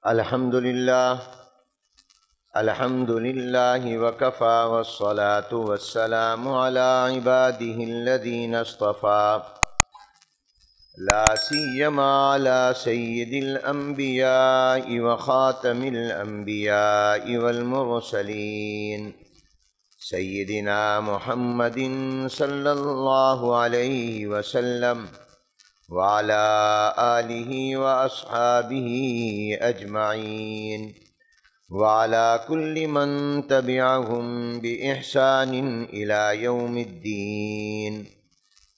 الحمد لله وكفى والصلاة والسلام على عباده الذين اصطفى لا سيما على سيد الأنبياء وخاتم الأنبياء والمرسلين سيدنا محمد صلى الله عليه وسلم وعلى آله وأصحابه أجمعين وعلى كل من تبعهم بإحسان إلى يوم الدين.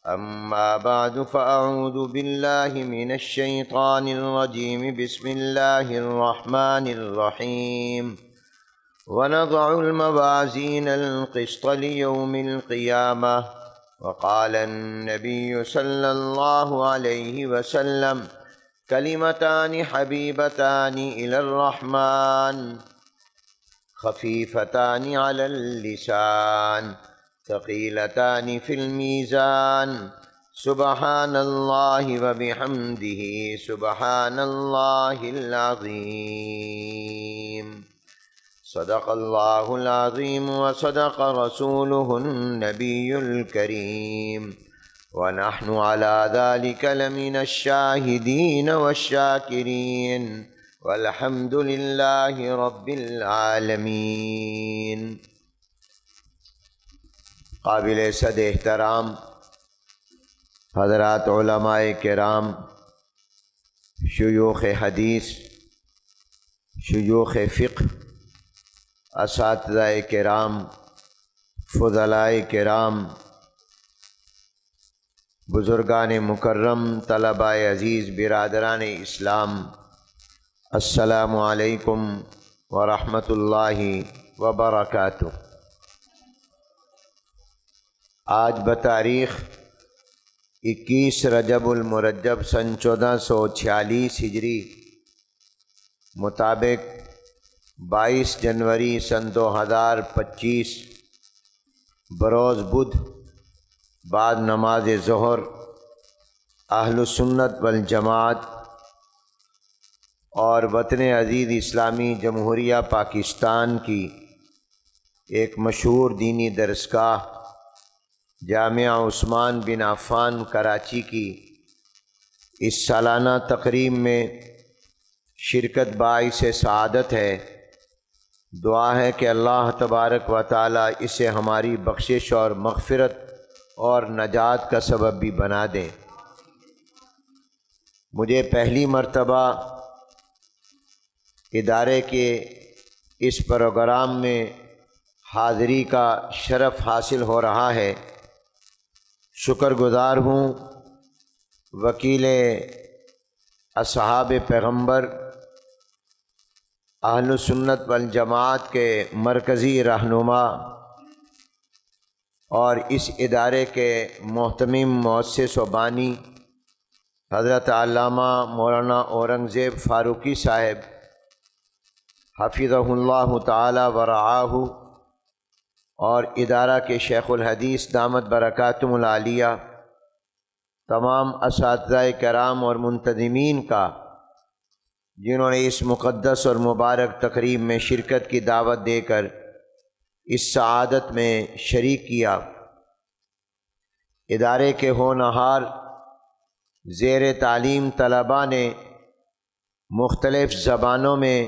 أما بعد، فأعوذ بالله من الشيطان الرجيم. بسم الله الرحمن الرحيم. ونضع الموازين القسط ليوم القيامة. وقال النبي صلى الله عليه وسلم: كلمتان حبيبتان إلى الرحمن خفيفتان على اللسان ثقيلتان في الميزان سبحان الله وبحمده سبحان الله العظيم. صدق الله العظيم وصدق رسوله النبي الكريم، ونحن على ذلك لمن الشاهدين والشاكرين، والحمد لله رب العالمين. قابل صد احترام حضرات علماء کرام، شیوخ حدیث، شیوخ فقہ، اساتذہ کرام، فضلاء کرام، بزرگان مکرم، طلباء عزیز، برادران اسلام، السلام علیکم ورحمۃ اللہ وبرکاتہ. آج بتاریخ 21 رجب المرجب سن 1446 ہجری مطابق 22 جنوری سن 2025 بروز بدھ بعد نماز ظہر اہل سنت والجماعت اور وطن عزیز اسلامی جمہوریہ پاکستان کی ایک مشہور دینی درسگاہ جامعہ عثمان بن عفان کراچی کی اس سالانہ تقریب میں شرکت باعث سعادت ہے. دعا ہے کہ اللہ تبارک و تعالی اسے ہماری بخشش اور مغفرت اور نجات کا سبب بھی بنا دیں. مجھے پہلی مرتبہ ادارے کے اس پروگرام میں حاضری کا شرف حاصل ہو رہا ہے. شکر گزار ہوں وکیل اصحاب پیغمبر، اہل سنت والجماعت کے مرکزی رہنما اور اس ادارے کے محتمم مؤسس و بانی حضرت علامہ مولانا اورنگزیب فاروقی صاحب حفظہ اللہ تعالی ورعاہ، اور ادارہ کے شیخ الحدیث دامت برکاتہم العالیہ، تمام اساتذہ کرام اور منتظمین کا جنہوں نے اس مقدس اور مبارک تقریب میں شرکت کی دعوت دے کر اس سعادت میں شریک کیا. ادارے کے ہونہار زیر تعلیم طلباء نے مختلف زبانوں میں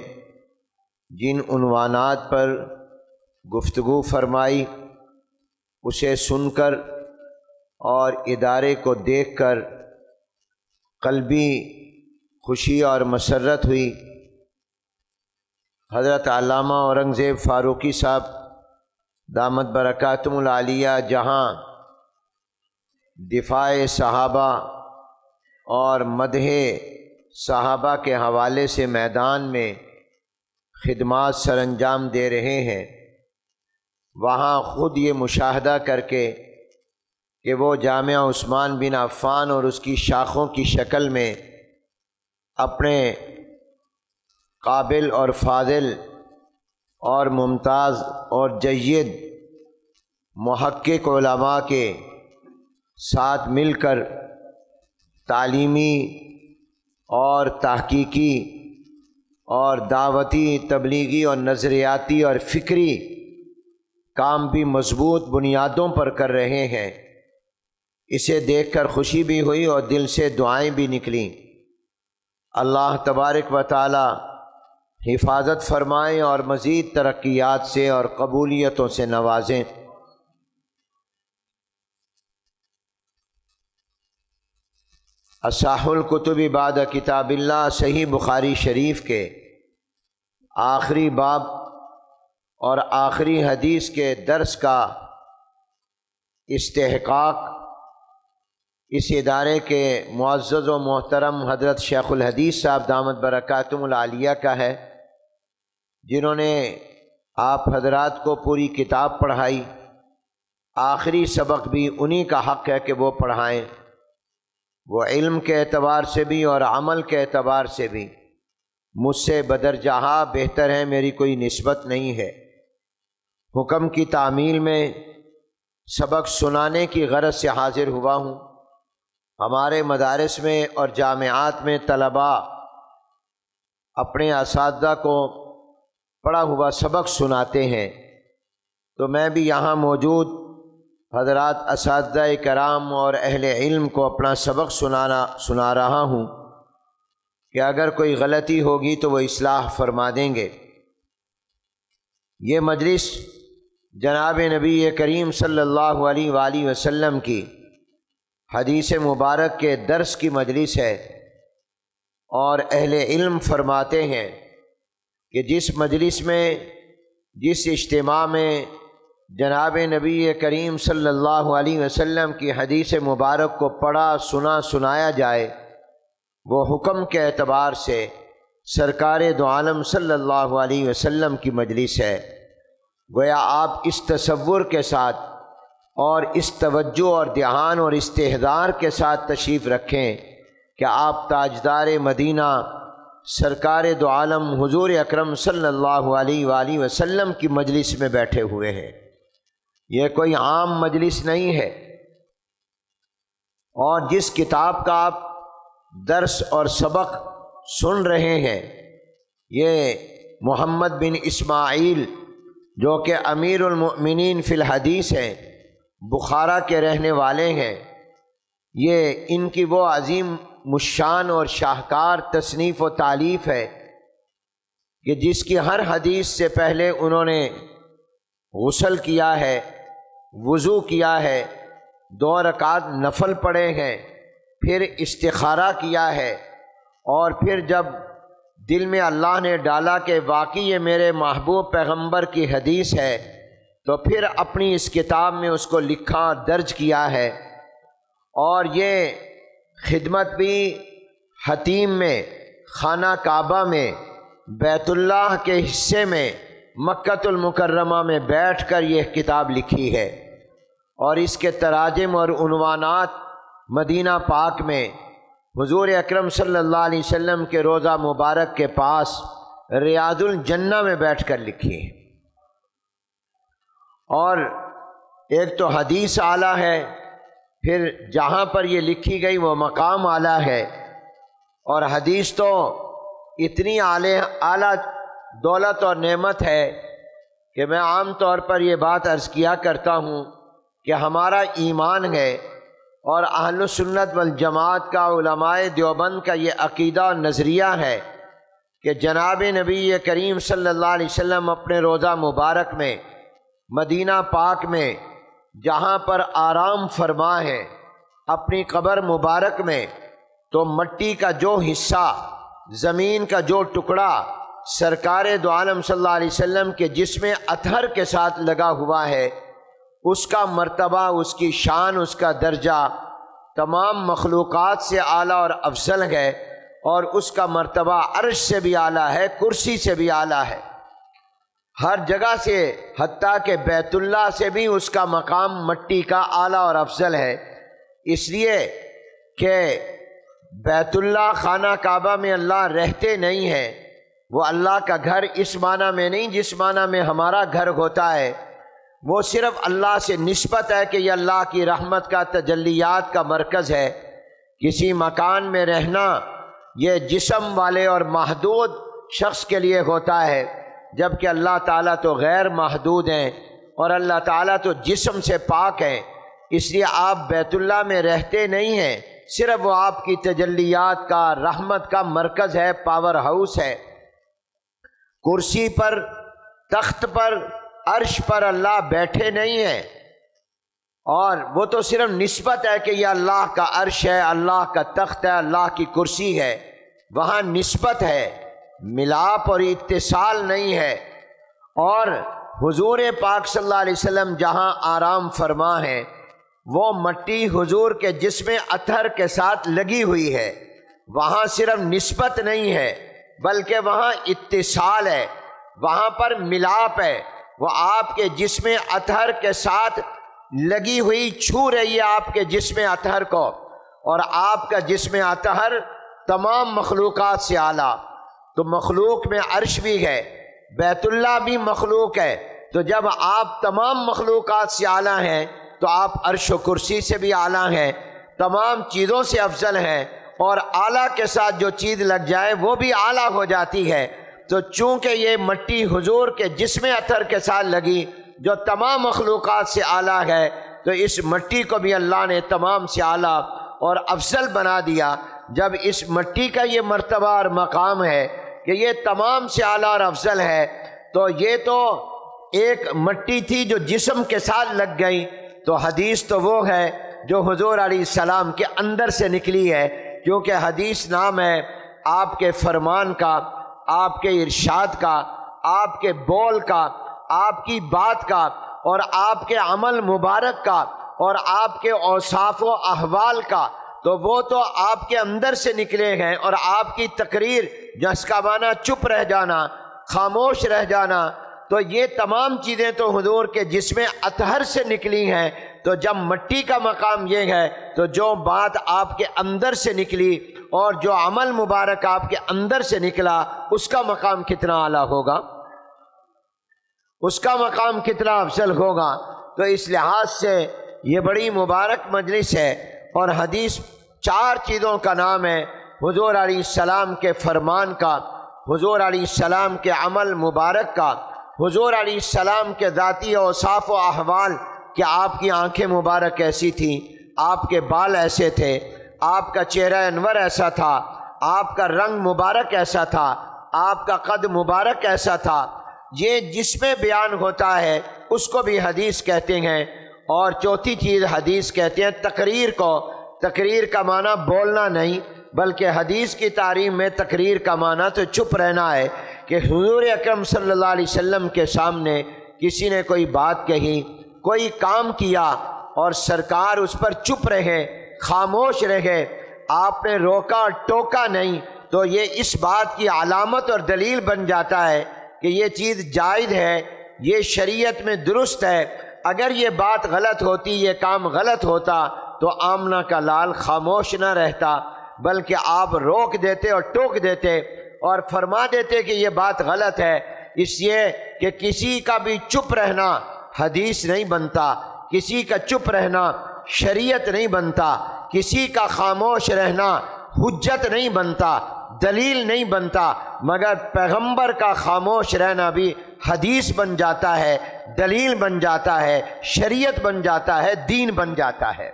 جن عنوانات پر گفتگو فرمائی، اسے سن کر اور ادارے کو دیکھ کر قلبی خوشی اور مسرت ہوئی. حضرت علامہ اورنگزیب فاروقی صاحب دامت برکاتہم العالیہ جہاں دفاع صحابہ اور مدح صحابہ کے حوالے سے میدان میں خدمات سر انجام دے رہے ہیں، وہاں خود یہ مشاہدہ کر کے کہ وہ جامعہ عثمان بن عفان اور اس کی شاخوں کی شکل میں اپنے قابل اور فاضل اور ممتاز اور جید محقق علماء کے ساتھ مل کر تعلیمی اور تحقیقی اور دعوتی، تبلیغی اور نظریاتی اور فکری کام بھی مضبوط بنیادوں پر کر رہے ہیں۔ اسے دیکھ کر خوشی بھی ہوئی اور دل سے دعائیں بھی نکلیں۔ اللہ تبارک و تعالی حفاظت فرمائیں اور مزید ترقیات سے اور قبولیتوں سے نوازیں۔ اصح الکتب بعد کتاب اللہ، صحیح بخاری شریف کے آخری باب اور آخری حدیث کے درس کا استحقاق اس ادارے کے معزز و محترم حضرت شیخ الحدیث صاحب دامت برکاتہم العالیہ کا ہے، جنہوں نے آپ حضرات کو پوری کتاب پڑھائی۔ آخری سبق بھی انہی کا حق ہے کہ وہ پڑھائیں۔ وہ علم کے اعتبار سے بھی اور عمل کے اعتبار سے بھی مجھ سے بدرجہ بہتر ہیں، میری کوئی نسبت نہیں ہے۔ حکم کی تعمیل میں سبق سنانے کی غرض سے حاضر ہوا ہوں۔ ہمارے مدارس میں اور جامعات میں طلباء اپنے اساتذہ کو پڑھا ہوا سبق سناتے ہیں، تو میں بھی یہاں موجود حضرات اساتذہ کرام اور اہل علم کو اپنا سبق سنا رہا ہوں کہ اگر کوئی غلطی ہوگی تو وہ اصلاح فرما دیں گے۔ یہ مجلس جناب نبی کریم صلی اللہ علیہ وآلہ وسلم کی حدیث مبارک کے درس کی مجلس ہے، اور اہل علم فرماتے ہیں کہ جس مجلس میں، جس اجتماع میں جناب نبی کریم صلی اللہ علیہ وسلم کی حدیث مبارک کو پڑھا، سنایا جائے، وہ حکم کے اعتبار سے سرکار دو عالم صلی اللہ علیہ وسلم کی مجلس ہے۔ گویا آپ اس تصور کے ساتھ اور اس توجہ اور دھیان اور استحضار کے ساتھ تشریف رکھیں کہ آپ تاجدار مدینہ سرکار دو عالم حضور اکرم صلی اللہ علیہ وآلہ وسلم کی مجلس میں بیٹھے ہوئے ہیں۔ یہ کوئی عام مجلس نہیں ہے، اور جس کتاب کا آپ درس اور سبق سن رہے ہیں، یہ محمد بن اسماعیل جو کہ امیر المؤمنین فی الحدیث ہیں، بخارا کے رہنے والے ہیں، یہ ان کی وہ عظیم مشان اور شاہکار تصنیف و تالیف ہے کہ جس کی ہر حدیث سے پہلے انہوں نے غسل کیا ہے، وضو کیا ہے، 2 رکعت نفل پڑھے ہیں، پھر استخارہ کیا ہے، اور پھر جب دل میں اللہ نے ڈالا کہ واقعی یہ میرے محبوب پیغمبر کی حدیث ہے، تو پھر اپنی اس کتاب میں اس کو لکھا، درج کیا ہے۔ اور یہ خدمت بھی حتیم میں، خانہ کعبہ میں، بیت اللہ کے حصے میں، مکۃ المکرمہ میں بیٹھ کر یہ کتاب لکھی ہے، اور اس کے تراجم اور عنوانات مدینہ پاک میں حضور اکرم صلی اللہ علیہ وسلم کے روضہ مبارک کے پاس ریاض الجنہ میں بیٹھ کر لکھی ہے۔ اور ایک تو حدیث اعلیٰ ہے، پھر جہاں پر یہ لکھی گئی وہ مقام اعلیٰ ہے، اور حدیث تو اتنی اعلیٰ دولت اور نعمت ہے کہ میں عام طور پر یہ بات عرض کیا کرتا ہوں کہ ہمارا ایمان ہے، اور اہل سنت والجماعت کا، علماء دیوبند کا یہ عقیدہ اور نظریہ ہے کہ جناب نبی کریم صلی اللہ علیہ وسلم اپنے روضہ مبارک میں، مدینہ پاک میں جہاں پر آرام فرما ہے، اپنی قبر مبارک میں، تو مٹی کا جو حصہ، زمین کا جو ٹکڑا سرکار دو عالم صلی اللہ علیہ وسلم کے جسم اطہر کے ساتھ لگا ہوا ہے، اس کا مرتبہ، اس کی شان، اس کا درجہ تمام مخلوقات سے اعلیٰ اور افضل ہے، اور اس کا مرتبہ عرش سے بھی اعلیٰ ہے، کرسی سے بھی اعلیٰ ہے، ہر جگہ سے، حتیٰ کہ بیت اللہ سے بھی اس کا مقام مٹی کا اعلیٰ اور افضل ہے۔ اس لیے کہ بیت اللہ، خانہ کعبہ میں اللہ رہتے نہیں ہیں، وہ اللہ کا گھر اس معنی میں نہیں جس معنی میں ہمارا گھر ہوتا ہے، وہ صرف اللہ سے نسبت ہے کہ یہ اللہ کی رحمت کا، تجلیات کا مرکز ہے۔ کسی مکان میں رہنا یہ جسم والے اور محدود شخص کے لیے ہوتا ہے، جبکہ اللہ تعالیٰ تو غیر محدود ہیں اور اللہ تعالیٰ تو جسم سے پاک ہیں، اس لیے آپ بیت اللہ میں رہتے نہیں ہیں، صرف وہ آپ کی تجلیات کا، رحمت کا مرکز ہے، پاور ہاؤس ہے۔ کرسی پر، تخت پر، عرش پر اللہ بیٹھے نہیں ہیں، اور وہ تو صرف نسبت ہے کہ یہ اللہ کا عرش ہے، اللہ کا تخت ہے، اللہ کی کرسی ہے، وہاں نسبت ہے، ملاپ اور اتصال نہیں ہے۔ اور حضور پاک صلی اللہ علیہ وسلم جہاں آرام فرما ہے، وہ مٹی حضور کے جسم اطہر کے ساتھ لگی ہوئی ہے، وہاں صرف نسبت نہیں ہے بلکہ وہاں اتصال ہے، وہاں پر ملاپ ہے، وہ آپ کے جسم اطہر کے ساتھ لگی ہوئی چھو رہی ہے آپ کے جسم اطہر کو، اور آپ کا جسم اطہر تمام مخلوقات سے اعلیٰ، تو مخلوق میں عرش بھی ہے، بیت اللہ بھی مخلوق ہے، تو جب آپ تمام مخلوقات سے اعلیٰ ہیں تو آپ عرش و کرسی سے بھی اعلیٰ ہیں، تمام چیزوں سے افضل ہیں، اور اعلیٰ کے ساتھ جو چیز لگ جائے وہ بھی اعلیٰ ہو جاتی ہے۔ تو چونکہ یہ مٹی حضور کے جسم اطہر کے ساتھ لگی جو تمام مخلوقات سے اعلیٰ ہے، تو اس مٹی کو بھی اللہ نے تمام سے اعلیٰ اور افضل بنا دیا۔ جب اس مٹی کا یہ مرتبہ اور مقام ہے کہ یہ تمام سے اعلیٰ اور افضل ہے، تو یہ تو ایک مٹی تھی جو جسم کے ساتھ لگ گئی، تو حدیث تو وہ ہے جو حضور علیہ السلام کے اندر سے نکلی ہے، کیونکہ حدیث نام ہے آپ کے فرمان کا، آپ کے ارشاد کا، آپ کے بول کا، آپ کی بات کا، اور آپ کے عمل مبارک کا، اور آپ کے اوصاف و احوال کا، تو وہ تو آپ کے اندر سے نکلے ہیں، اور آپ کی تقریر جس کا معنی چپ رہ جانا، خاموش رہ جانا، تو یہ تمام چیزیں تو حضور کے جسم اطہر سے نکلی ہیں۔ تو جب مٹی کا مقام یہ ہے تو جو بات آپ کے اندر سے نکلی اور جو عمل مبارک آپ کے اندر سے نکلا، اس کا مقام کتنا اعلیٰ ہوگا، اس کا مقام کتنا افضل ہوگا۔ تو اس لحاظ سے یہ بڑی مبارک مجلس ہے، اور حدیث 4 چیزوں کا نام ہے: حضور علیہ السلام کے فرمان کا، حضور علیہ السلام کے عمل مبارک کا، حضور علیہ السلام کے ذاتی اوصاف و احوال کہ آپ کی آنکھیں مبارک ایسی تھیں، آپ کے بال ایسے تھے، آپ کا چہرہ انور ایسا تھا، آپ کا رنگ مبارک ایسا تھا، آپ کا قد مبارک ایسا تھا، یہ جس میں بیان ہوتا ہے اس کو بھی حدیث کہتے ہیں۔ اور چوتھی چیز حدیث کہتے ہیں تقریر کو۔ تقریر کا معنی بولنا نہیں، بلکہ حدیث کی تعریف میں تقریر کا معنی تو چپ رہنا ہے، کہ حضور اکرم صلی اللہ علیہ وسلم کے سامنے کسی نے کوئی بات کہی، کوئی کام کیا، اور سرکار اس پر چپ رہے، خاموش رہے، آپ نے روکا ٹوکا نہیں، تو یہ اس بات کی علامت اور دلیل بن جاتا ہے کہ یہ چیز جائز ہے، یہ شریعت میں درست ہے۔ اگر یہ بات غلط ہوتی، یہ کام غلط ہوتا، تو آمنہ کا لال خاموش نہ رہتا، بلکہ آپ روک دیتے اور ٹوک دیتے اور فرما دیتے کہ یہ بات غلط ہے، اس لیے کہ کسی کا بھی چپ رہنا حدیث نہیں بنتا، کسی کا چپ رہنا شریعت نہیں بنتا، کسی کا خاموش رہنا حجت نہیں بنتا، دلیل نہیں بنتا، مگر پیغمبر کا خاموش رہنا بھی حدیث بن جاتا ہے، دلیل بن جاتا ہے، شریعت بن جاتا ہے، دین بن جاتا ہے۔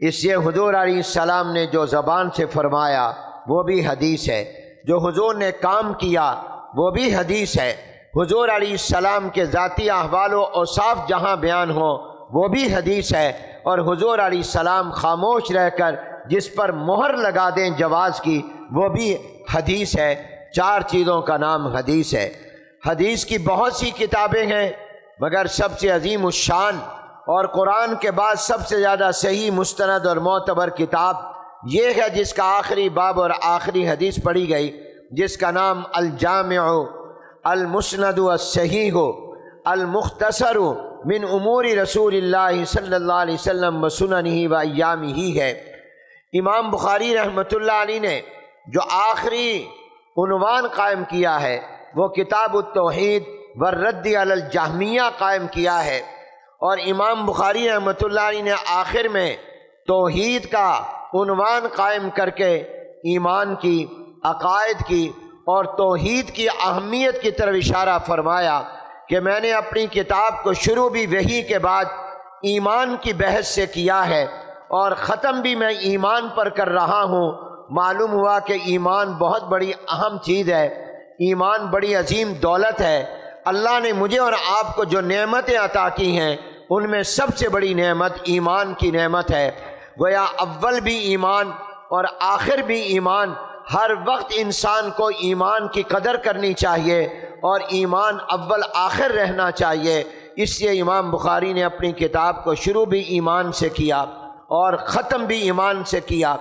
اس لیے حضور علیہ السلام نے جو زبان سے فرمایا وہ بھی حدیث ہے، جو حضور نے کام کیا وہ بھی حدیث ہے، حضور علیہ السلام کے ذاتی احوال و اوصاف جہاں بیان ہو وہ بھی حدیث ہے، اور حضور علیہ السلام خاموش رہ کر جس پر مہر لگا دیں جواز کی وہ بھی حدیث ہے۔ 4 چیزوں کا نام حدیث ہے۔ حدیث کی بہت سی کتابیں ہیں، مگر سب سے عظیم الشان اور قرآن کے بعد سب سے زیادہ صحیح، مستند اور معتبر کتاب یہ ہے جس کا آخری باب اور آخری حدیث پڑھی گئی، جس کا نام الجامع المسند الصحیح المختصر من امور رسول اللہ صلی اللہ علیہ وسلم و سننہ و ایامہ ہے۔ امام بخاری رحمۃ اللہ علیہ نے جو آخری عنوان قائم کیا ہے وہ کتاب التوحید والرد علی الجہمیہ قائم کیا ہے، اور امام بخاری رحمۃ اللہ علیہ نے آخر میں توحید کا عنوان قائم کر کے ایمان کی، عقائد کی اور توحید کی اہمیت کی طرف اشارہ فرمایا کہ میں نے اپنی کتاب کو شروع بھی وحی کے بعد ایمان کی بحث سے کیا ہے اور ختم بھی میں ایمان پر کر رہا ہوں۔ معلوم ہوا کہ ایمان بہت بڑی اہم چیز ہے، ایمان بڑی عظیم دولت ہے۔ اللہ نے مجھے اور آپ کو جو نعمتیں عطا کی ہیں ان میں سب سے بڑی نعمت ایمان کی نعمت ہے۔ گویا اول بھی ایمان اور آخر بھی ایمان، ہر وقت انسان کو ایمان کی قدر کرنی چاہیے اور ایمان اول آخر رہنا چاہیے۔ اس لیے امام بخاری نے اپنی کتاب کو شروع بھی ایمان سے کیا اور ختم بھی ایمان سے کیا،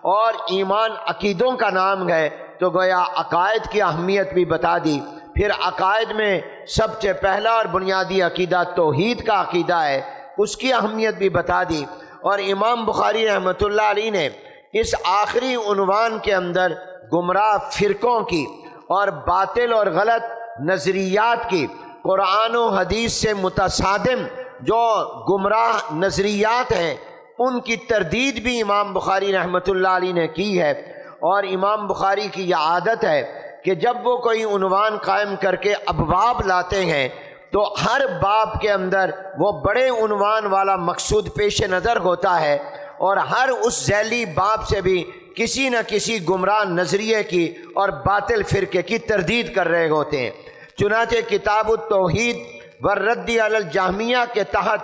اور ایمان عقیدوں کا نام ہے تو گویا عقائد کی اہمیت بھی بتا دی۔ پھر عقائد میں سب سے پہلا اور بنیادی عقیدہ توحید کا عقیدہ ہے، اس کی اہمیت بھی بتا دی۔ اور امام بخاری رحمۃ اللہ علیہ نے اس آخری عنوان کے اندر گمراہ فرقوں کی اور باطل اور غلط نظریات کی، قرآن و حدیث سے متصادم جو گمراہ نظریات ہیں ان کی تردید بھی امام بخاری رحمۃ اللہ علیہ نے کی ہے۔ اور امام بخاری کی یہ عادت ہے کہ جب وہ کوئی عنوان قائم کر کے ابواب لاتے ہیں تو ہر باب کے اندر وہ بڑے عنوان والا مقصود پیش نظر ہوتا ہے، اور ہر اس ذیلی باب سے بھی کسی نہ کسی گمراہ نظریے کی اور باطل فرقے کی تردید کر رہے ہوتے ہیں۔ چنانچہ کتاب التوحید والرد علی الجہمیہ کے تحت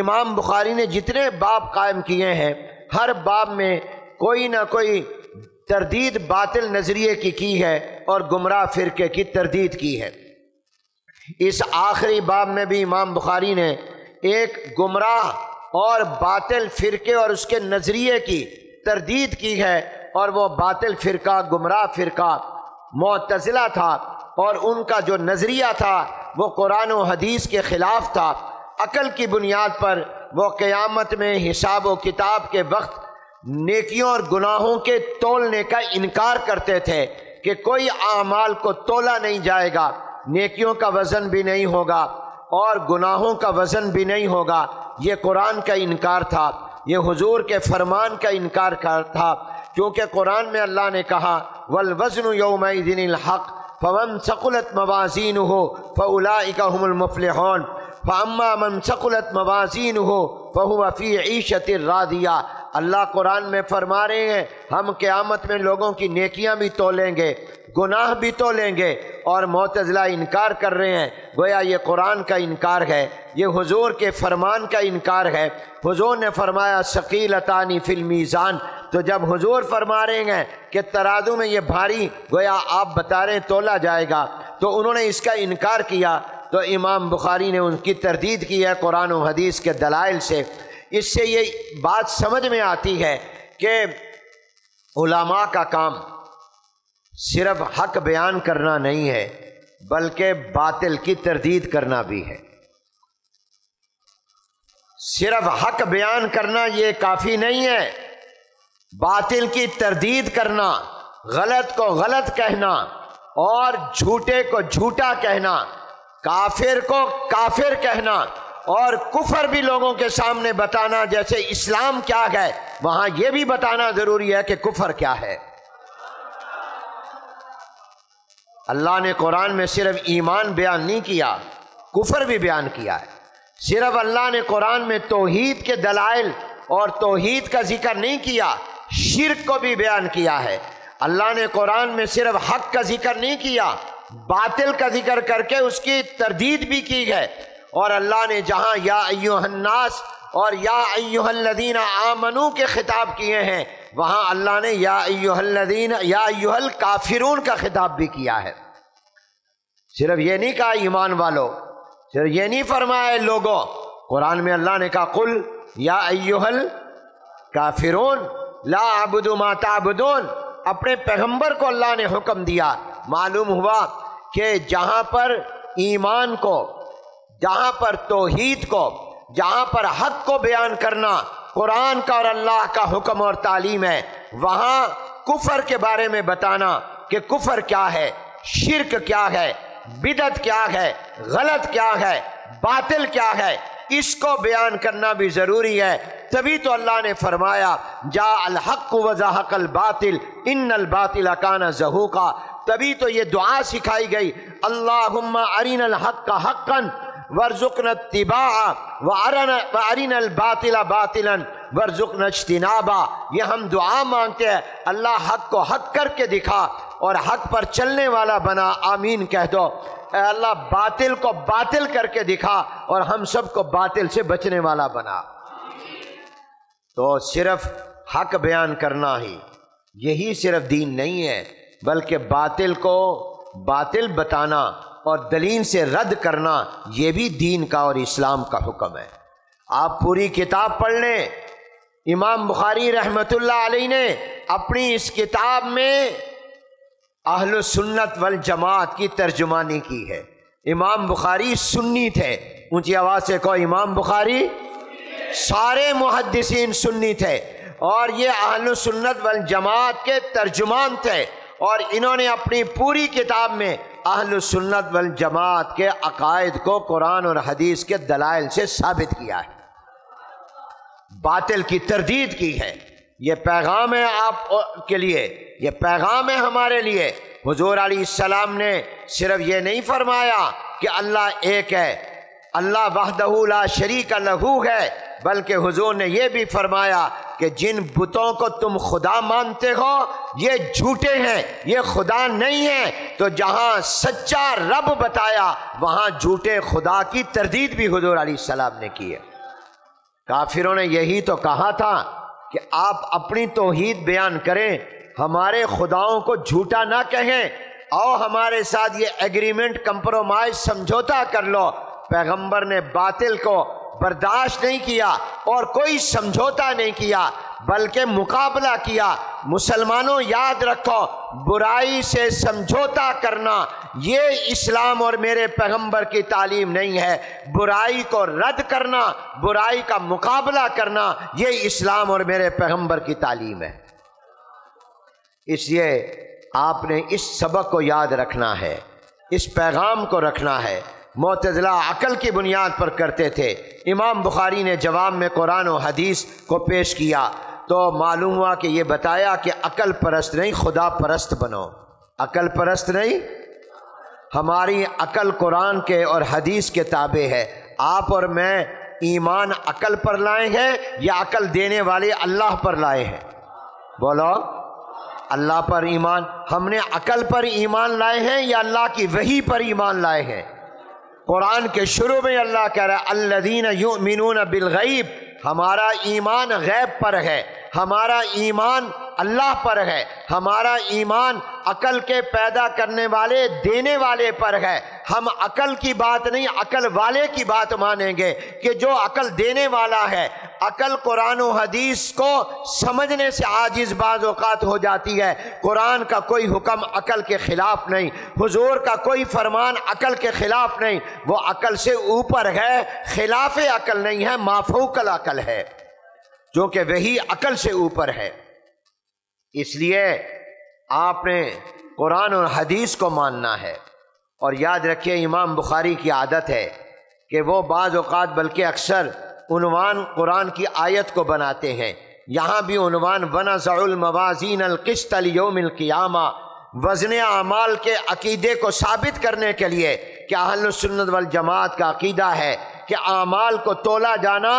امام بخاری نے جتنے باب قائم کیے ہیں ہر باب میں کوئی نہ کوئی تردید باطل نظریے کی ہے اور گمراہ فرقے کی تردید کی ہے۔ اس آخری باب میں بھی امام بخاری نے ایک گمراہ اور باطل فرقے اور اس کے نظریے کی تردید کی ہے، اور وہ باطل فرقہ، گمراہ فرقہ معتزلہ تھا، اور ان کا جو نظریہ تھا وہ قرآن و حدیث کے خلاف تھا۔ عقل کی بنیاد پر وہ قیامت میں حساب و کتاب کے وقت نیکیوں اور گناہوں کے تولنے کا انکار کرتے تھے کہ کوئی اعمال کو تولا نہیں جائے گا، نیکیوں کا وزن بھی نہیں ہوگا اور گناہوں کا وزن بھی نہیں ہوگا۔ یہ قرآن کا انکار تھا، یہ حضور کے فرمان کا انکار تھا، کیونکہ قرآن میں اللہ نے کہا والوزن یومئذ الحق فمن ثقلت موازینہ فاولئک هم المفلحون فاما من ثقلت موازینہ فهو فی عیشۃ راضیہ۔ اللہ قرآن میں فرما رہے ہیں ہم قیامت میں لوگوں کی نیکیاں بھی تولیں گے، گناہ بھی تولیں گے، اور معتزلہ انکار کر رہے ہیں۔ گویا یہ قرآن کا انکار ہے، یہ حضور کے فرمان کا انکار ہے۔ حضور نے فرمایا ثقیلتان فی المیزان، تو جب حضور فرما رہے ہیں کہ ترازو میں یہ بھاری، گویا آپ بتا رہے ہیں تولا جائے گا، تو انہوں نے اس کا انکار کیا، تو امام بخاری نے ان کی تردید کی ہے قرآن و حدیث کے دلائل سے۔ اس سے یہ بات سمجھ میں آتی ہے کہ علماء کا کام صرف حق بیان کرنا نہیں ہے بلکہ باطل کی تردید کرنا بھی ہے۔ صرف حق بیان کرنا یہ کافی نہیں ہے، باطل کی تردید کرنا، غلط کو غلط کہنا اور جھوٹے کو جھوٹا کہنا، کافر کو کافر کہنا، اور کفر بھی لوگوں کے سامنے بتانا، جیسے اسلام کیا ہے وہاں یہ بھی بتانا ضروری ہے کہ کفر کیا ہے۔ اللہ نے قرآن میں صرف ایمان بیان نہیں کیا، کفر بھی بیان کیا ہے۔ صرف اللہ نے قرآن میں توحید کے دلائل اور توحید کا ذکر نہیں کیا، شرک کو بھی بیان کیا ہے۔ اللہ نے قرآن میں صرف حق کا ذکر نہیں کیا، باطل کا ذکر کر کے اس کی تردید بھی کی ہے۔ اور اللہ نے جہاں یا ایھا الناس اور یا ایھا الذین آمنو کے خطاب کیے ہیں، وہاں اللہ نے یا ایھا الذین یا ایھا الکافرون کا خطاب بھی کیا ہے۔ صرف یہ نہیں کہا ایمان والو، صرف یہ نہیں فرمایا لوگوں، قرآن میں اللہ نے کہا قل یا ایھا الکافرون لا اعبد ما تعبدون، اپنے پیغمبر کو اللہ نے حکم دیا۔ معلوم ہوا کہ جہاں پر ایمان کو، جہاں پر توحید کو، جہاں پر حق کو بیان کرنا قرآن کا اور اللہ کا حکم اور تعلیم ہے، وہاں کفر کے بارے میں بتانا کہ کفر کیا ہے، شرک کیا ہے، بدعت کیا ہے، غلط کیا ہے، باطل کیا ہے، اس کو بیان کرنا بھی ضروری ہے تبھی تو اللہ نے فرمایا جاء الحق وزهق الباطل ان الباطل کان زہوقا، تبھی تو یہ دعا سکھائی گئی، اللہم ارنا الحق حقا وارزقنا اتباعا وارنا الباطل باطلا وارزقنا اجتنابا۔ یہ ہم دعا مانگتے ہیں، اللہ حق کو حق کر کے دکھا اور حق پر چلنے والا بنا، آمین کہہ دو۔ اے اللہ باطل کو باطل کر کے دکھا اور ہم سب کو باطل سے بچنے والا بنا۔ تو صرف حق بیان کرنا ہی یہی صرف دین نہیں ہے، بلکہ باطل کو باطل بتانا اور دلیل سے رد کرنا یہ بھی دین کا اور اسلام کا حکم ہے۔ آپ پوری کتاب پڑھ لیں، امام بخاری رحمۃ اللہ علیہ نے اپنی اس کتاب میں اہل سنت والجماعت کی ترجمانی کی ہے۔ امام بخاری سنی تھے، اونچی آواز سے کہو امام بخاری، سارے محدثین سنی تھے اور یہ اہل سنت والجماعت کے ترجمان تھے، اور انہوں نے اپنی پوری کتاب میں اہل سنت والجماعت کے عقائد کو قرآن اور حدیث کے دلائل سے ثابت کیا ہے، باطل کی تردید کی ہے۔ یہ پیغام ہے آپ کے لیے، یہ پیغام ہے ہمارے لیے۔ حضور علیہ السلام نے صرف یہ نہیں فرمایا کہ اللہ ایک ہے، اللہ وحدہ لا شریک لہ ہے، بلکہ حضور نے یہ بھی فرمایا کہ جن بتوں کو تم خدا مانتے ہو یہ جھوٹے ہیں، یہ خدا نہیں ہیں۔ تو جہاں سچا رب بتایا وہاں جھوٹے خدا کی تردید بھی حضور علیہ السلام نے کی ہے۔ کافروں نے یہی تو کہا تھا کہ آپ اپنی توحید بیان کریں، ہمارے خداؤں کو جھوٹا نہ کہیں، آؤ ہمارے ساتھ یہ ایگریمنٹ کمپرومائز سمجھوتا کر لو۔ پیغمبر نے باطل کو برداشت نہیں کیا اور کوئی سمجھوتا نہیں کیا بلکہ مقابلہ کیا۔ مسلمانوں یاد رکھو، برائی سے سمجھوتا کرنا یہ اسلام اور میرے پیغمبر کی تعلیم نہیں ہے، برائی کو رد کرنا، برائی کا مقابلہ کرنا یہ اسلام اور میرے پیغمبر کی تعلیم ہے۔ اس لیے آپ نے اس سبق کو یاد رکھنا ہے، اس پیغام کو رکھنا ہے۔ معتزلہ عقل کی بنیاد پر کرتے تھے، امام بخاری نے جواب میں قرآن و حدیث کو پیش کیا تو معلوم ہوا کہ یہ بتایا کہ عقل پرست نہیں خدا پرست بنو، عقل پرست نہیں، ہماری عقل قرآن کے اور حدیث کے تابع ہے۔ آپ اور میں ایمان عقل پر لائے ہیں یا عقل دینے والے اللہ پر لائے ہیں؟ بولو، اللہ پر ایمان۔ ہم نے عقل پر ایمان لائے ہیں یا اللہ کی وحی پر ایمان لائے ہیں؟ قرآن کے شروع میں اللہ کہہ رہا ہے الذین یؤمنون بالغیب، ہمارا ایمان غیب پر ہے، ہمارا ایمان اللہ پر ہے، ہمارا ایمان عقل کے پیدا کرنے والے دینے والے پر ہے۔ ہم عقل کی بات نہیں عقل والے کی بات مانیں گے کہ جو عقل دینے والا ہے۔ عقل قرآن و حدیث کو سمجھنے سے عاجز بعض اوقات ہو جاتی ہے۔ قرآن کا کوئی حکم عقل کے خلاف نہیں، حضور کا کوئی فرمان عقل کے خلاف نہیں، وہ عقل سے اوپر ہے، خلاف عقل نہیں ہے، ما فوق العقل ہے، جو کہ وہی عقل سے اوپر ہے۔ اس لیے آپ نے قرآن اور حدیث کو ماننا ہے۔ اور یاد رکھیے امام بخاری کی عادت ہے کہ وہ بعض اوقات بلکہ اکثر عنوان قرآن کی آیت کو بناتے ہیں، یہاں بھی عنوان وَنَزَعُ الْمَوَازِينَ الْقِسْطَ لِيَوْمِ الْقِيَامَةِ، وزن اعمال کے عقیدے کو ثابت کرنے کے لیے کہ اہل سنت والجماعت کا عقیدہ ہے کہ اعمال کو تولا جانا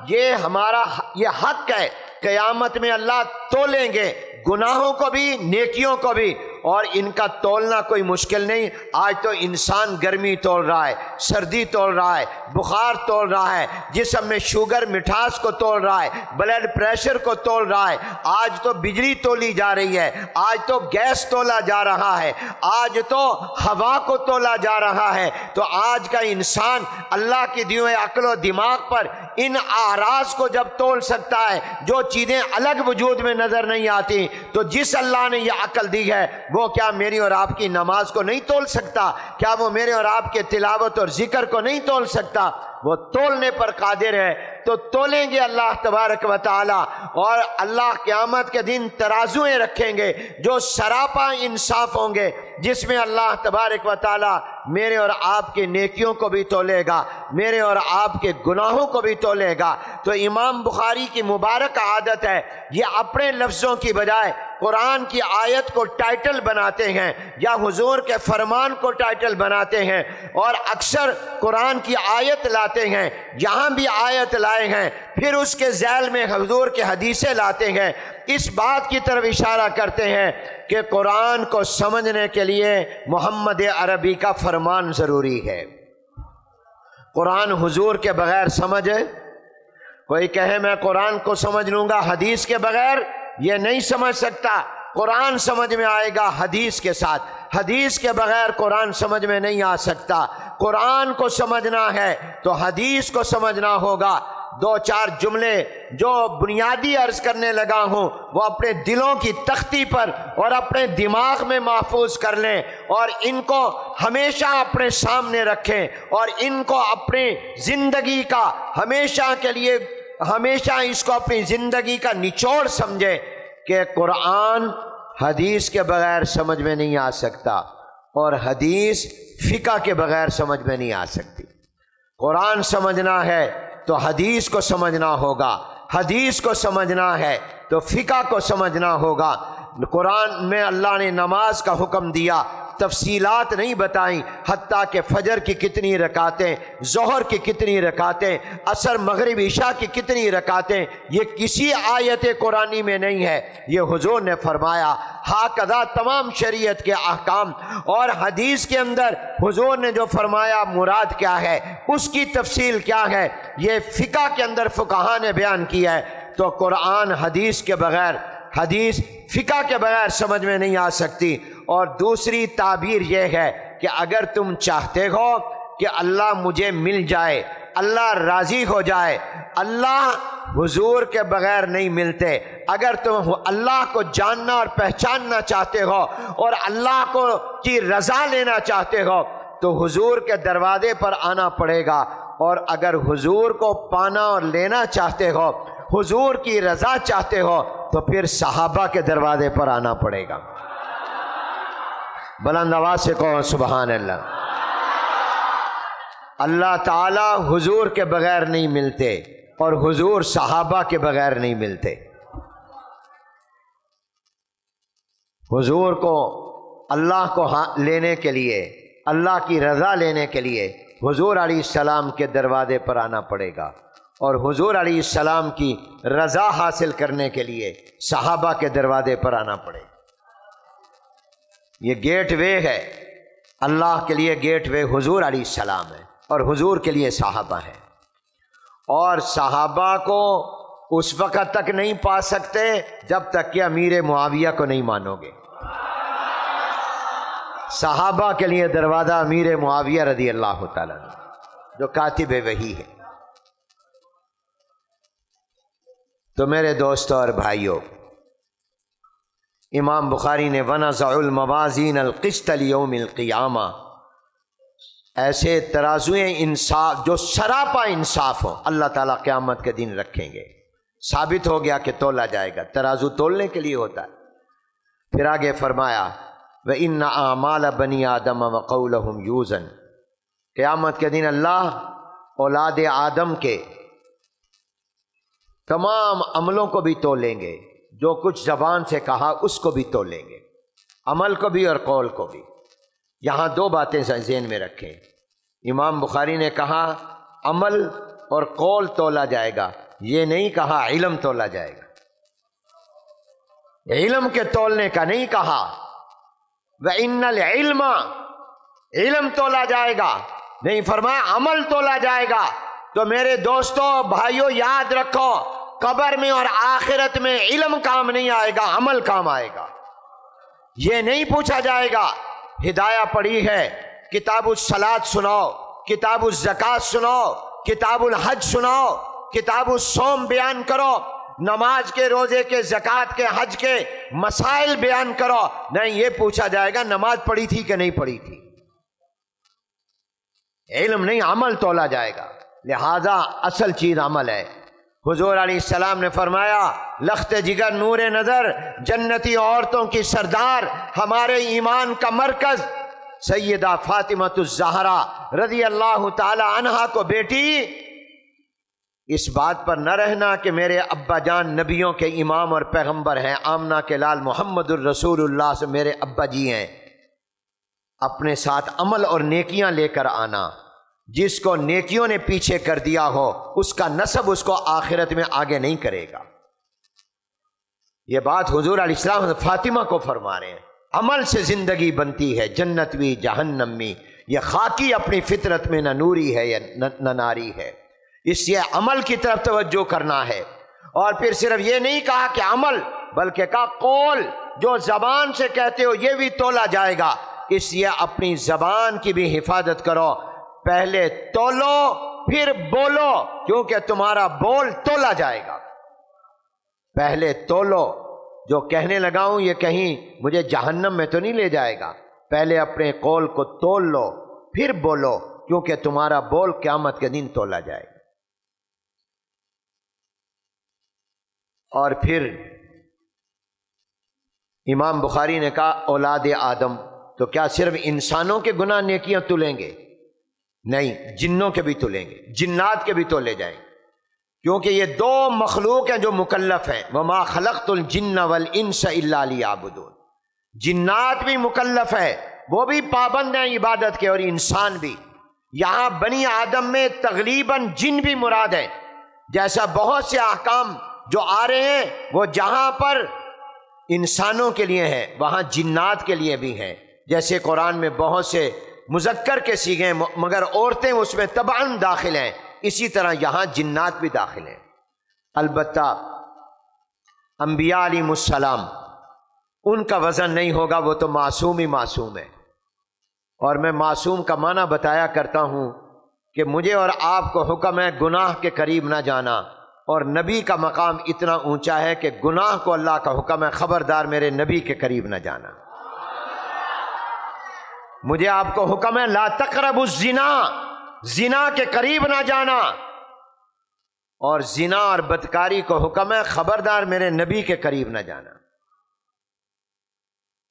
یہ ہمارا یہ حق ہے، قیامت میں اللہ تولیں گے گناہوں کو بھی نیکیوں کو بھی، اور ان کا تولنا کوئی مشکل نہیں۔ آج تو انسان گرمی تول رہا ہے، سردی تول رہا ہے، بخار تول رہا ہے، جسم میں شوگر مٹھاس کو تول رہا ہے، بلڈ پریشر کو تول رہا ہے، آج تو بجلی تولی جا رہی ہے، آج تو گیس تولا جا رہا ہے، آج تو ہوا کو تولا جا رہا ہے۔ تو آج کا انسان اللہ کی دی ہوئے عقل و دماغ پر ان اعراض کو جب تول سکتا ہے جو چیزیں الگ وجود میں نظر نہیں آتی، تو جس اللہ نے یہ عقل دی ہے وہ کیا میری اور آپ کی نماز کو نہیں تول سکتا؟ کیا وہ میرے اور آپ کے تلاوت اور ذکر کو نہیں تول سکتا؟ وہ تولنے پر قادر ہے۔ تو تولیں گے اللہ تبارک و تعالی، اور اللہ قیامت کے دن ترازویں رکھیں گے جو سراپا انصاف ہوں گے، جس میں اللہ تبارک و تعالی میرے اور آپ کے نیکیوں کو بھی تولے گا، میرے اور آپ کے گناہوں کو بھی تولے گا۔ تو امام بخاری کی مبارک عادت ہے، یہ اپنے لفظوں کی بجائے قرآن کی آیت کو ٹائٹل بناتے ہیں یا حضور کے فرمان کو ٹائٹل بناتے ہیں، اور اکثر قرآن کی آیت لاتے ہیں، جہاں بھی آیت لائے ہیں پھر اس کے ذیل میں حضور کے حدیثیں لاتے ہیں، اس بات کی طرف اشارہ کرتے ہیں کہ قرآن کو سمجھنے کے لیے محمد عربی کا فرمان ضروری ہے۔ قرآن حضور کے بغیر سمجھے، کوئی کہے میں قرآن کو سمجھ لوں گا حدیث کے بغیر، یہ نہیں سمجھ سکتا۔ قرآن سمجھ میں آئے گا حدیث کے ساتھ، حدیث کے بغیر قرآن سمجھ میں نہیں آ سکتا۔ قرآن کو سمجھنا ہے تو حدیث کو سمجھنا ہوگا۔ دو چار جملے جو بنیادی عرض کرنے لگا ہوں وہ اپنے دلوں کی تختی پر اور اپنے دماغ میں محفوظ کر لیں، اور ان کو ہمیشہ اپنے سامنے رکھیں، اور ان کو اپنی زندگی کا ہمیشہ کے لیے، ہمیشہ اس کو اپنی زندگی کا نچوڑ سمجھے کہ قرآن حدیث کے بغیر سمجھ میں نہیں آ سکتا، اور حدیث فقہ کے بغیر سمجھ میں نہیں آ سکتی۔ قرآن سمجھنا ہے تو حدیث کو سمجھنا ہوگا، حدیث کو سمجھنا ہے تو فقہ کو سمجھنا ہوگا۔ قرآن میں اللہ نے نماز کا حکم دیا، تفصیلات نہیں بتائیں، حتیٰ کہ فجر کی کتنی رکعتیں، ظہر کی کتنی رکعتیں، عصر مغرب عشاء کی کتنی رکعتیں، یہ کسی آیت قرآنی میں نہیں ہے، یہ حضور نے فرمایا۔ ہاکذا تمام شریعت کے احکام، اور حدیث کے اندر حضور نے جو فرمایا مراد کیا ہے، اس کی تفصیل کیا ہے، یہ فقہ کے اندر فقہاء نے بیان کیا ہے۔ تو قرآن حدیث کے بغیر، حدیث فقہ کے بغیر سمجھ میں نہیں آ سکتی۔ اور دوسری تعبیر یہ ہے کہ اگر تم چاہتے ہو کہ اللہ مجھے مل جائے، اللہ راضی ہو جائے، اللہ حضور کے بغیر نہیں ملتے۔ اگر تم اللہ کو جاننا اور پہچاننا چاہتے ہو اور اللہ کو کی رضا لینا چاہتے ہو تو حضور کے دروازے پر آنا پڑے گا، اور اگر حضور کو پانا اور لینا چاہتے ہو، حضور کی رضا چاہتے ہو، تو پھر صحابہ کے دروازے پر آنا پڑے گا۔ بلند آواز سے کہو سبحان اللہ۔ اللہ تعالی حضور کے بغیر نہیں ملتے، اور حضور صحابہ کے بغیر نہیں ملتے۔ حضور کو اللہ کو لینے کے لیے، اللہ کی رضا لینے کے لیے حضور علیہ السلام کے دروازے پر آنا پڑے گا، اور حضور علیہ السلام کی رضا حاصل کرنے کے لیے صحابہ کے دروازے پر آنا پڑے گا۔ یہ گیٹ وے ہے، اللہ کے لیے گیٹ وے حضور علیہ السلام ہے، اور حضور کے لیے صحابہ ہے۔ اور صحابہ کو اس وقت تک نہیں پا سکتے جب تک کہ امیر معاویہ کو نہیں مانو گے۔ صحابہ کے لیے دروازہ امیر معاویہ رضی اللہ تعالیٰ عنہ، جو کاتب وحی ہے۔ تو میرے دوستوں اور بھائیوں، امام بخاری نے وَنَزَعُ الْمَوَازِينَ الْقِسْطَ لِيَوْمِ الْقِيَامَةِ، ایسے ترازوئیں انصاف جو سراپا انصاف ہو، اللہ تعالیٰ قیامت کے دن رکھیں گے۔ ثابت ہو گیا کہ تولا جائے گا، ترازو تولنے کے لیے ہوتا ہے۔ پھر آگے فرمایا وَإِنَّ أَعْمَالَ بَنِي آدَمَ وَقَوْلَهُمْ يُوزَنُ، قیامت کے دن اللہ اولاد آدم کے تمام عملوں کو بھی تولیں گے، جو کچھ زبان سے کہا اس کو بھی تولیں گے، عمل کو بھی اور قول کو بھی۔ یہاں دو باتیں ذہن میں رکھیں، امام بخاری نے کہا عمل اور قول تولا جائے گا، یہ نہیں کہا علم تولا جائے گا۔ علم کے تولنے کا نہیں کہا، وَإِنَّ الْعِلْمَ، علم تولا جائے گا، نہیں فرمایا عمل تولا جائے گا۔ تو میرے دوستوں بھائیوں یاد رکھو، قبر میں اور آخرت میں علم کام نہیں آئے گا، عمل کام آئے گا۔ یہ نہیں پوچھا جائے گا ہدایہ پڑھی ہے، کتاب الصلاۃ سناؤ، کتاب الزکوٰۃ سناؤ، کتاب الحج سناؤ، کتاب الصوم بیان کرو، نماز کے، روزے کے، زکوٰۃ کے، حج کے مسائل بیان کرو۔ نہیں، یہ پوچھا جائے گا نماز پڑھی تھی کہ نہیں پڑھی تھی۔ علم نہیں، عمل تولا جائے گا، لہذا اصل چیز عمل ہے۔ حضور علیہ السلام نے فرمایا لخت جگر نور نظر جنتی عورتوں کی سردار، ہمارے ایمان کا مرکز سیدہ فاطمۃ الزہرا رضی اللہ تعالی عنہا کو بیٹی اس بات پر نہ رہنا کہ میرے ابا جان نبیوں کے امام اور پیغمبر ہیں، آمنہ کے لال محمد الرسول اللہ سے میرے ابا جی ہیں، اپنے ساتھ عمل اور نیکیاں لے کر آنا۔ جس کو نیکیوں نے پیچھے کر دیا ہو اس کا نسب اس کو آخرت میں آگے نہیں کرے گا۔ یہ بات حضور علیہ السلام فاطمہ کو فرما رہے ہیں۔ عمل سے زندگی بنتی ہے، جنت بھی جہنم بھی، یہ خاکی اپنی فطرت میں نہ نوری ہے یا نہ ناری ہے، اس لیے عمل کی طرف توجہ کرنا ہے۔ اور پھر صرف یہ نہیں کہا کہ عمل، بلکہ کہا قول، جو زبان سے کہتے ہو یہ بھی تولا جائے گا، اس لیے اپنی زبان کی بھی حفاظت کرو، پہلے تولو پھر بولو، کیونکہ تمہارا بول تولا جائے گا۔ پہلے تولو، جو کہنے لگا ہوں یہ کہیں مجھے جہنم میں تو نہیں لے جائے گا، پہلے اپنے قول کو تول لو پھر بولو، کیونکہ تمہارا بول قیامت کے دن تولا جائے گا۔ اور پھر امام بخاری نے کہا اولاد آدم، تو کیا صرف انسانوں کے گناہ نیکیاں تلیں گے؟ نہیں، جنوں کے بھی تلیں گے، جنات کے بھی تولے جائیں گے، کیونکہ یہ دو مخلوق ہیں جو مکلف ہیں۔ وما خلقت الجن والانس الا لیعبدون، جنات بھی مکلف ہے، وہ بھی پابند ہیں عبادت کے، اور انسان بھی۔ یہاں بنی آدم میں تغلیباً جن بھی مراد ہیں، جیسا بہت سے احکام جو آ رہے ہیں وہ جہاں پر انسانوں کے لیے ہیں وہاں جنات کے لیے بھی ہیں، جیسے قرآن میں بہت سے مذکر کے صیغے مگر عورتیں اس میں تبعاً داخل ہیں، اسی طرح یہاں جنات بھی داخل ہیں۔ البتہ انبیاء علیہ السلام ان کا وزن نہیں ہوگا، وہ تو معصوم ہی معصوم ہے۔ اور میں معصوم کا معنی بتایا کرتا ہوں کہ مجھے اور آپ کو حکم ہے گناہ کے قریب نہ جانا، اور نبی کا مقام اتنا اونچا ہے کہ گناہ کو اللہ کا حکم ہے خبردار میرے نبی کے قریب نہ جانا۔ مجھے آپ کو حکم ہے لا تقربوا الزنا، زنا کے قریب نہ جانا، اور زنا اور بدکاری کو حکم ہے خبردار میرے نبی کے قریب نہ جانا۔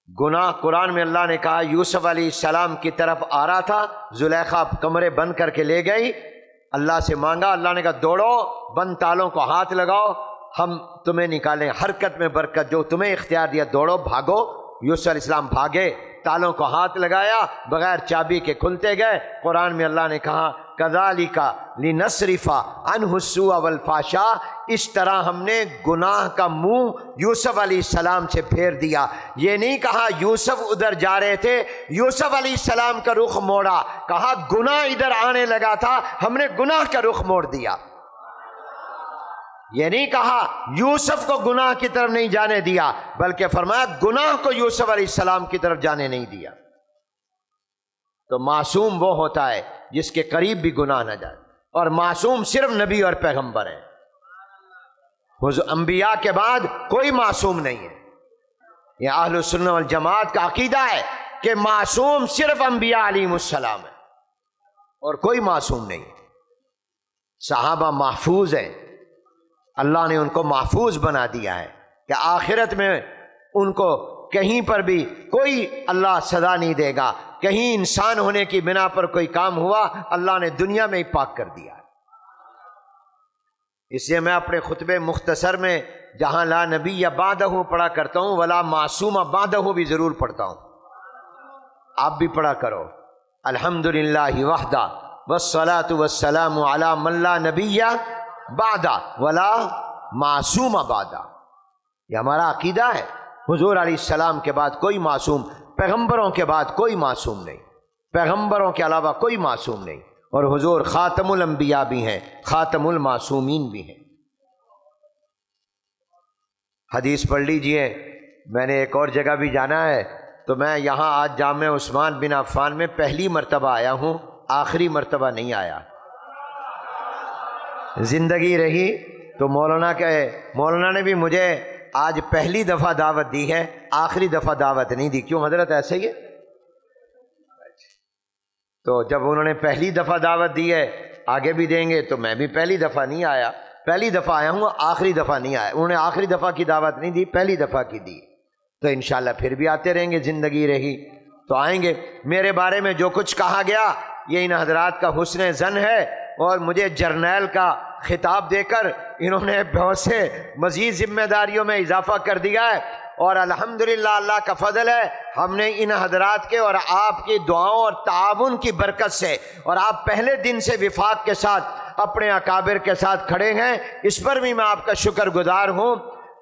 گناہ قرآن میں اللہ نے کہا یوسف علیہ السلام کی طرف آ رہا تھا، زلیخا کمرے بند کر کے لے گئی، اللہ سے مانگا، اللہ نے کہا دوڑو، بند تالوں کو ہاتھ لگاؤ، ہم تمہیں نکالیں، حرکت میں برکت، جو تمہیں اختیار دیا دوڑو بھاگو۔ یوسف علیہ السلام بھاگے، تالوں کو ہاتھ لگایا، بغیر چابی کے کھلتے گئے۔ قرآن میں اللہ نے کہا کذالک لنصرف عنہ السوء والفحشاء، اس طرح ہم نے گناہ کا منہ یوسف علیہ السلام سے پھیر دیا۔ یہ نہیں کہا یوسف ادھر جا رہے تھے یوسف علیہ السلام کا رخ موڑا، کہا گناہ ادھر آنے لگا تھا ہم نے گناہ کا رخ موڑ دیا۔ یہ نہیں کہا یوسف کو گناہ کی طرف نہیں جانے دیا، بلکہ فرمایا گناہ کو یوسف علیہ السلام کی طرف جانے نہیں دیا۔ تو معصوم وہ ہوتا ہے جس کے قریب بھی گناہ نہ جائے، اور معصوم صرف نبی اور پیغمبر ہیں، انبیاء کے بعد کوئی معصوم نہیں ہے۔ یہ اہل السنہ والجماعت کا عقیدہ ہے کہ معصوم صرف انبیاء علیہ السلام ہے اور کوئی معصوم نہیں۔ صحابہ محفوظ ہیں، اللہ نے ان کو محفوظ بنا دیا ہے کہ آخرت میں ان کو کہیں پر بھی کوئی اللہ سزا نہیں دے گا، کہیں انسان ہونے کی بنا پر کوئی کام ہوا اللہ نے دنیا میں ہی پاک کر دیا۔ اس لیے میں اپنے خطبے مختصر میں جہاں لا نبی بعدہ پڑھا کرتا ہوں ولا معصوم بعدہ بھی ضرور پڑھتا ہوں، آپ بھی پڑھا کرو۔ الحمدللہ وحدہ والصلاة والسلام علی من لا نبی بعدہ ولا معصوم بعدہ، یہ ہمارا عقیدہ ہے۔ حضور علیہ السلام کے بعد کوئی معصوم، پیغمبروں کے بعد کوئی معصوم نہیں، پیغمبروں کے علاوہ کوئی معصوم نہیں، اور حضور خاتم الانبیاء بھی ہیں، خاتم المعصومین بھی ہیں۔ حدیث پڑھ لیجئے، میں نے ایک اور جگہ بھی جانا ہے، تو میں یہاں آج جامع عثمان بن عفان میں پہلی مرتبہ آیا ہوں، آخری مرتبہ نہیں آیا۔ زندگی رہی تو مولانا نے بھی مجھے آج پہلی دفعہ دعوت دی ہے، آخری دفعہ دعوت نہیں دی۔ کیوں حضرت ایسے ہی ہے؟ تو جب انہوں نے پہلی دفعہ دعوت دی ہے آگے بھی دیں گے، تو میں بھی پہلی دفعہ نہیں آیا، پہلی دفعہ آیا ہوں، آخری دفعہ نہیں آیا۔ انہوں نے آخری دفعہ کی دعوت نہیں دی، پہلی دفعہ کی دی، تو انشاءاللہ پھر بھی آتے رہیں گے، زندگی رہی تو آئیں گے۔ میرے بارے میں جو کچھ کہا گیا یہ ان حضرات کا حسن ظن ہے، اور مجھے جرنیل کا خطاب دے کر انہوں نے بہت سے مزید ذمہ داریوں میں اضافہ کر دیا ہے، اور الحمدللہ اللہ کا فضل ہے، ہم نے ان حضرات کے اور آپ کی دعاؤں اور تعاون کی برکت سے، اور آپ پہلے دن سے وفاق کے ساتھ اپنے اکابر کے ساتھ کھڑے ہیں، اس پر بھی میں آپ کا شکر گزار ہوں۔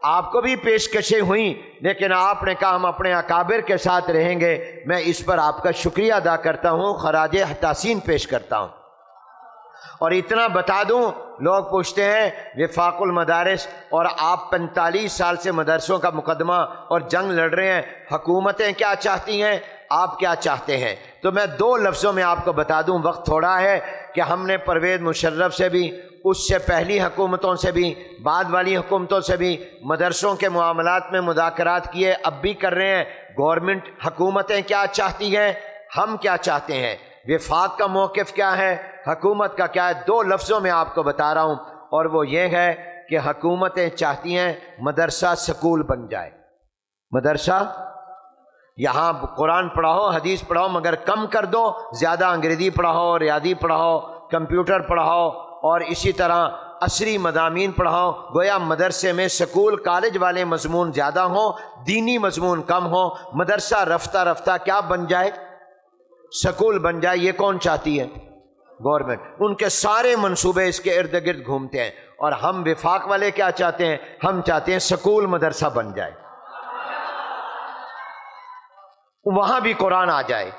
آپ کو بھی پیشکشیں ہوئیں، لیکن آپ نے کہا ہم اپنے اکابر کے ساتھ رہیں گے، میں اس پر آپ کا شکریہ ادا کرتا ہوں، خراج تحسین پیش کرتا ہوں۔ اور اتنا بتا دوں، لوگ پوچھتے ہیں وفاق المدارس، اور آپ 45 سال سے مدرسوں کا مقدمہ اور جنگ لڑ رہے ہیں، حکومتیں کیا چاہتی ہیں، آپ کیا چاہتے ہیں؟ تو میں 2 لفظوں میں آپ کو بتا دوں، وقت تھوڑا ہے، کہ ہم نے پرویز مشرف سے بھی، اس سے پہلی حکومتوں سے بھی، بعد والی حکومتوں سے بھی مدرسوں کے معاملات میں مذاکرات کیے، اب بھی کر رہے ہیں۔ گورنمنٹ، حکومتیں کیا چاہتی ہیں، ہم کیا چاہتے ہیں، وفاق کا موقف کیا ہے، حکومت کا کیا ہے؟ 2 لفظوں میں آپ کو بتا رہا ہوں، اور وہ یہ ہے کہ حکومتیں چاہتی ہیں مدرسہ سکول بن جائے۔ مدرسہ، یہاں قرآن پڑھاؤ، حدیث پڑھاؤ، مگر کم کر دو، زیادہ انگریزی پڑھاؤ، ریاضی پڑھاؤ، کمپیوٹر پڑھاؤ، اور اسی طرح عصری مضامین پڑھاؤ، گویا مدرسے میں سکول کالج والے مضمون زیادہ ہوں، دینی مضمون کم ہوں، مدرسہ رفتہ رفتہ کیا بن جائے، سکول بن جائے۔ یہ کون چاہتی ہے؟ گورنمنٹ۔ ان کے سارے منصوبے اس کے ارد گرد گھومتے ہیں، اور ہم وفاق والے کیا چاہتے ہیں؟ ہم چاہتے ہیں سکول مدرسہ بن جائے، وہاں بھی قرآن آ جائے،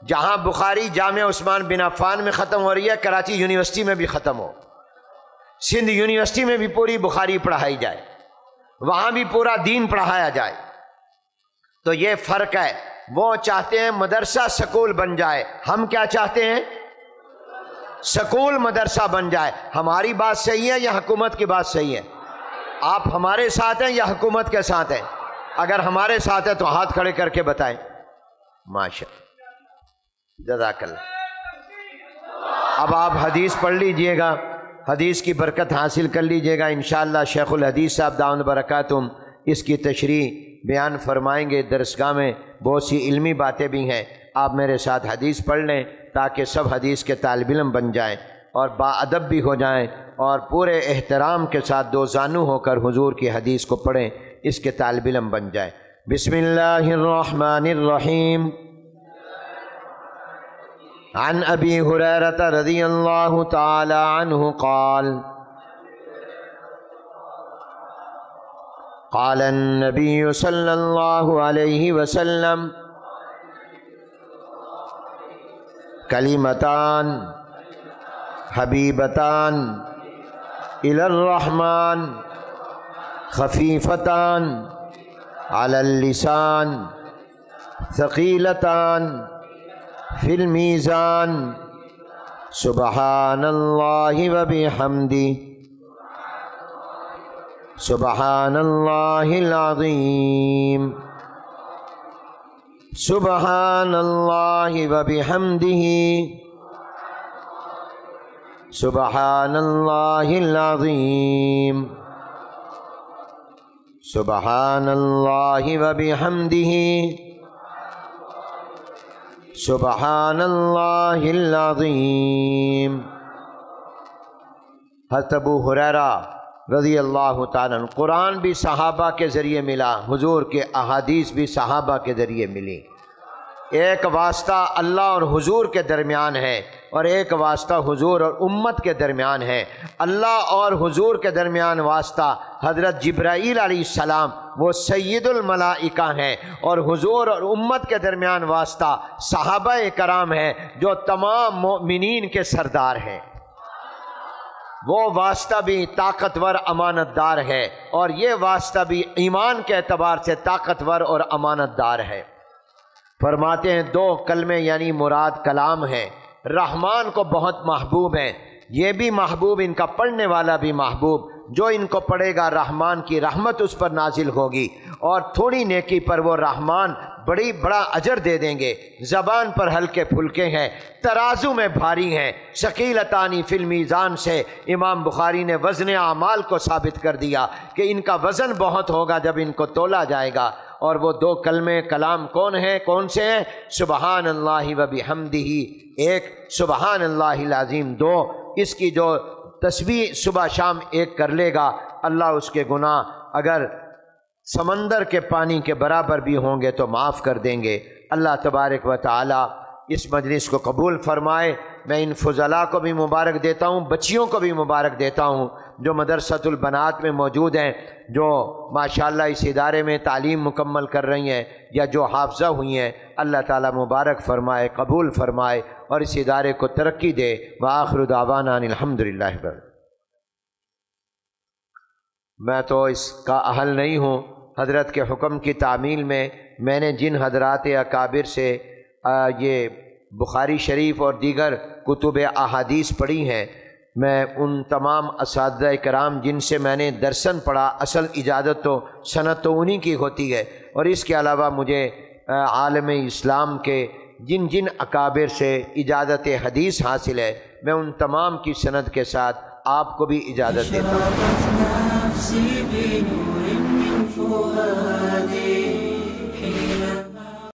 جہاں بخاری جامعہ عثمان بن عفان میں ختم ہو رہی ہے، کراچی یونیورسٹی میں بھی ختم ہو، سندھ یونیورسٹی میں بھی پوری بخاری پڑھائی جائے، وہاں بھی پورا دین پڑھایا جائے۔ تو یہ فرق ہے، وہ چاہتے ہیں مدرسہ سکول بن جائے، ہم کیا چاہتے ہیں؟ سکول مدرسہ بن جائے۔ ہماری بات صحیح ہے یا حکومت کی بات صحیح ہے؟ آپ ہمارے ساتھ ہیں یا حکومت کے ساتھ ہیں؟ اگر ہمارے ساتھ ہے تو ہاتھ کھڑے کر کے بتائیں۔ ماشاءاللہ، جزاک اللہ۔ اب آپ حدیث پڑھ لیجئے گا، حدیث کی برکت حاصل کر لیجئے گا انشاءاللہ۔ شیخ الحدیث صاحب دامت برکاتہم اس کی تشریح بیان فرمائیں گے درسگاہ میں، بہت سی علمی باتیں بھی ہیں۔ آپ میرے ساتھ حدیث پڑھ لیں تاکہ سب حدیث کے طالب علم بن جائیں اور باادب بھی ہو جائیں، اور پورے احترام کے ساتھ 2 زانو ہو کر حضور کی حدیث کو پڑھیں، اس کے طالب علم بن جائیں۔ بسم اللہ الرحمن الرحیم۔ عن ابی ہریرہ رضی اللہ تعالی عنہ قال قال النبی صلی اللہ علیہ وسلم کلمتان حبیبتان الی الرحمن خفیفتان علی اللسان ثقیلتان فی المیزان سبحان اللہ وبحمدہ سبحان اللہ العظیم سبحان اللہ وبحمدہ سبحان اللہ العظیم سبحان اللہ وبحمدہ سبحان اللہ العظیم۔ حضرت ابو ہریرہ رضی اللہ تعالیٰ عنہ، قرآن بھی صحابہ کے ذریعے ملا، حضور کے احادیث بھی صحابہ کے ذریعے ملی۔ ایک واسطہ اللہ اور حضور کے درمیان ہے، اور ایک واسطہ حضور اور امت کے درمیان ہے۔ اللہ اور حضور کے درمیان واسطہ حضرت جبرائیل علیہ السلام، وہ سید الملائکہ ہیں، اور حضور اور امت کے درمیان واسطہ صحابہ کرام ہیں جو تمام مومنین کے سردار ہیں۔ وہ واسطہ بھی طاقتور امانت دار ہے، اور یہ واسطہ بھی ایمان کے اعتبار سے طاقتور اور امانت دار ہے۔ فرماتے ہیں 2 کلمے یعنی مراد کلام ہیں، رحمان کو بہت محبوب ہیں، یہ بھی محبوب، ان کا پڑھنے والا بھی محبوب، جو ان کو پڑھے گا رحمان کی رحمت اس پر نازل ہوگی، اور تھوڑی نیکی پر وہ رحمان بڑا اجر دے دیں گے۔ زبان پر ہلکے پھلکے ہیں، ترازو میں بھاری ہیں، ثقیلتانی فی المیزان سے امام بخاری نے وزن اعمال کو ثابت کر دیا کہ ان کا وزن بہت ہوگا جب ان کو تولا جائے گا، اور وہ دو کلمے کلام کون سے ہیں؟ سبحان اللہ و بحمدہ، ایک سبحان اللہ العظیم، دو اس کی جو تسبیح صبح شام ایک کر لے گا، اللہ اس کے گناہ اگر سمندر کے پانی کے برابر بھی ہوں گے تو معاف کر دیں گے۔ اللہ تبارک و تعالی اس مجلس کو قبول فرمائے۔ میں ان فضلاء کو بھی مبارک دیتا ہوں، بچیوں کو بھی مبارک دیتا ہوں جو مدرسۃ البنات میں موجود ہیں، جو ماشاءاللہ اس ادارے میں تعلیم مکمل کر رہی ہیں یا جو حافظہ ہوئی ہیں۔ اللہ تعالیٰ مبارک فرمائے، قبول فرمائے اور اس ادارے کو ترقی دے۔ وآخر دعوانا ان الحمدللہ رب العالمین۔ میں تو اس کا اہل نہیں ہوں، حضرت کے حکم کی تعمیل میں نے جن حضرات اکابر سے یہ بخاری شریف اور دیگر کتب احادیث پڑھی ہیں، میں ان تمام اساتذہ کرام جن سے میں نے درسن پڑھا، اصل اجازت تو سند تو انہی کی ہوتی ہے، اور اس کے علاوہ مجھے عالم اسلام کے جن اکابر سے اجازت حدیث حاصل ہے، میں ان تمام کی سند کے ساتھ آپ کو بھی اجازت دیتا ہوں۔